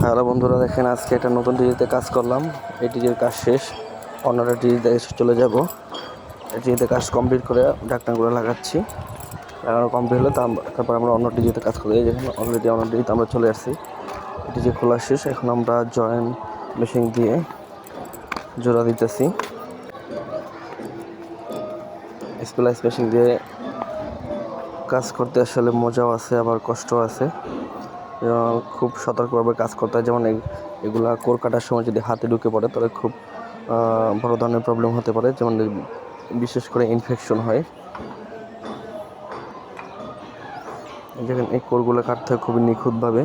Hello বন্ধুরা, দেখেন আজকে একটা নতুন টিজিতে কাজ করলাম। এই টিজির কাজ শেষ, অন্যটা টিজিতে চলে যাব। এই টিজিতে কাজ কমপ্লিট করে ঢাকনাগুলো লাগাচ্ছি। লাগানো কমপ্লিট হলে তারপর আমরা অন্য টিজিতে কাজ করি। যেখানে অলরেডি অন্য টিজিতে আমরা চলে আসছি। এই টিজি খোলা শেষ, এখন আমরা জয়েন্ট মেশিন দিয়ে জোড়া দিতেছি। স্প্লাইস মেশিন দিয়ে কাজ করতে আসলে মজাও আছে, আবার কষ্টও আছে। খুব সতর্কভাবে কাজ করতে হয়। যেমন এগুলা কোর কাটার সময় যদি হাতে ঢুকে পড়ে তাহলে খুব বড় ধরনের প্রবলেম হতে পারে, যেমন বিশেষ করে ইনফেকশন হয়। যেখানে এই কোরগুলো কাটতে হয় খুবই নিখুঁতভাবে।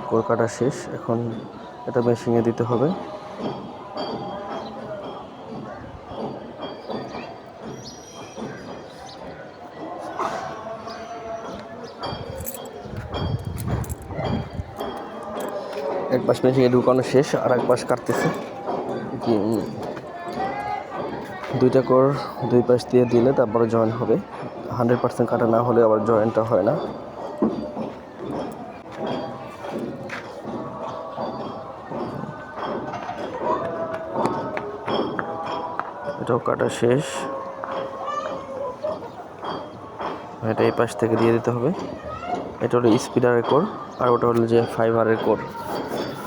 কোর কাটা শেষ, এখন এটা মেশিনে দিতে হবে। এক পাশ মেশিনে ঢুকানো শেষ, আর এক পাশ কাটতেছে। দুইটা কোর দুই পাশ দিয়ে দিলে তারপরে জয়েন হবে। 100% কাটা না হলে আবার জয়েনটা হয় না। এটাও কাটা শেষ, এটা এই পাশ থেকে দিয়ে দিতে হবে। এটা হলো স্পিডারের কোর, আর ওটা হলো যে ফাইবারের কোর।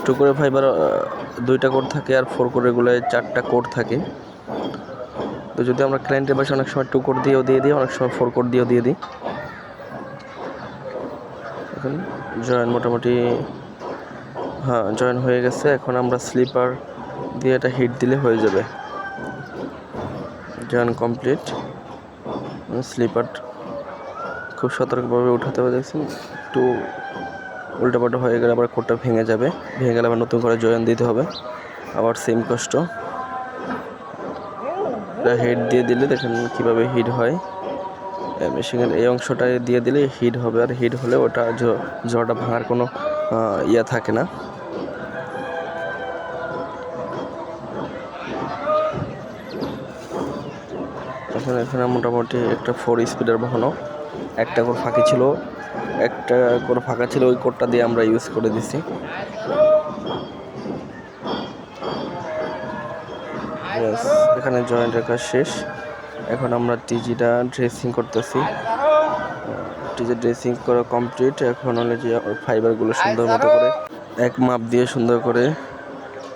2 করে ফাইবার 2টা কোর থাকে, আর 4 কোরেগুলোয় 4টা কোর থাকে। তো যদি আমরা ক্লায়েন্টের পাশে অনেক সময় 2 কোর দিয়েও দিয়ে দিই, অনেক সময় 4 কোর দিয়েও দিয়ে দিই। এখন জয়েন মোটামুটি জয়েন হয়ে গেছে। এখন আমরা স্লিপার দিয়ে এটা হিট দিলে হয়ে যাবে। Join complete. স্লিপার খুব সতর্কভাবে উঠাতে হবে। দেখছেন, একটু উল্টাপাল্টা হয়ে গেলে আবার কোরটা ভেঙে যাবে। ভেঙে গেলে আবার নতুন করে জয়েন দিতে হবে। আবার সেম কষ্ট। এটা হিট দিয়ে দিলে দেখেন কীভাবে হিট হয়। মেশিনের এই অংশটা দিয়ে দিলে হিট হবে, আর হিট হলে ওটা জোড়াটা ভাঙার কোনো ইয়া থাকে না। এখানে মোটামুটি একটা 4 স্পিডের বহানো। একটা কোর ফাঁকা ছিল, ওই কোরটা দিয়ে আমরা ইউজ করে দিছি। এখানে জয়েন্টের কাজ শেষ। এখন আমরা টিজিটা ড্রেসিং করতেছি। টিজি ড্রেসিং করা কমপ্লিট। এখন হলো যে ফাইবারগুলো সুন্দর মতো করে এক মাপ দিয়ে সুন্দর করে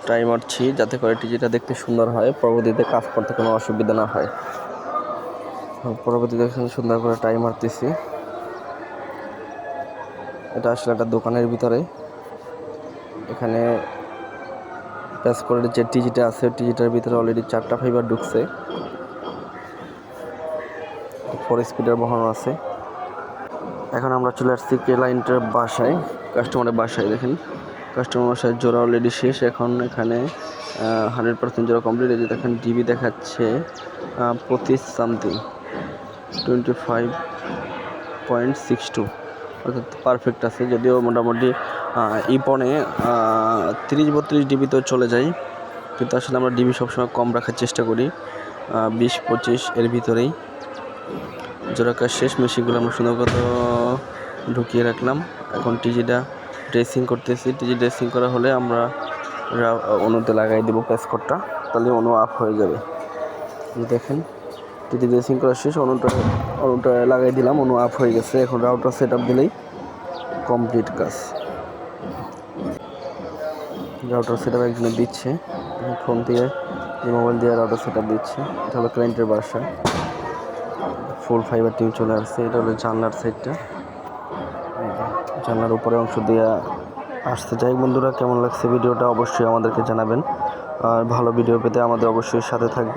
টাই মারছি, যাতে করে টিজিটা দেখতে সুন্দর হয়, পরবর্তীতে কাজ করতে কোনো অসুবিধা না হয়। পরবর্তীতে সুন্দর করে টাই মারতেছি। এটা আসলে একটা দোকানের ভিতরে। এখানে প্যাস করে যে টিজিটা আছে, টিজিটার ভিতরে অলরেডি 4টা ফাইবার ঢুকছে। 4 স্পিডের বহানো আছে। এখন আমরা চলে আসছি ক্লায়েন্টের বাসায়, কাস্টমারের বাসায়। দেখেন কাস্টমার বাসায় জোড়া অলরেডি শেষ। এখন এখানে 100% জোড়া কমপ্লিট। এই যে দেখেন ডিবি দেখাচ্ছে 25 সামথিং, 25.62, অর্থাৎ পারফেক্ট আছে। যদিও মোটামুটি ইপনে 30-32 ডিবি তো চলে যায়, কিন্তু আসলে আমরা ডিবি সবসময় কম রাখার চেষ্টা করি, 20-25 এর ভিতরেই। জোড়া কাজ শেষ। মেশিনগুলো আমরা সুন্দর করে ঢুকিয়ে রাখলাম। এখন টিজিটা ড্রেসিং করতেছি। টিজি ড্রেসিং করা হলে আমরা অনুতে লাগাই দেবো প্যাসকটটা, তাহলে অনু আপ হয়ে যাবে। দেখেন টিজি ড্রেসিং করা শেষ, অনুটা লাগাই দিলাম, অনু আপ হয়ে গেছে। এখন রাউটার সেট আপ দিলেই কমপ্লিট কাজ। রাউটার সেট আপ একজনে দিচ্ছে, ফোন দিয়ে মোবাইল দিয়ে রাউটার সেট আপ দিচ্ছে। এটা হলো ক্লায়েন্টের বাসা। ফুল ফাইবার টিম চলে আসছে। এটা হলো জানলার সাইডটা, জানলার উপরে অংশ দিয়ে আসতে। যাই বন্ধুরা, কেমন লাগছে ভিডিওটা অবশ্যই আমাদেরকে জানাবেন, আর ভালো ভিডিও পেতে আমাদের অবশ্যই সাথে থাকবেন।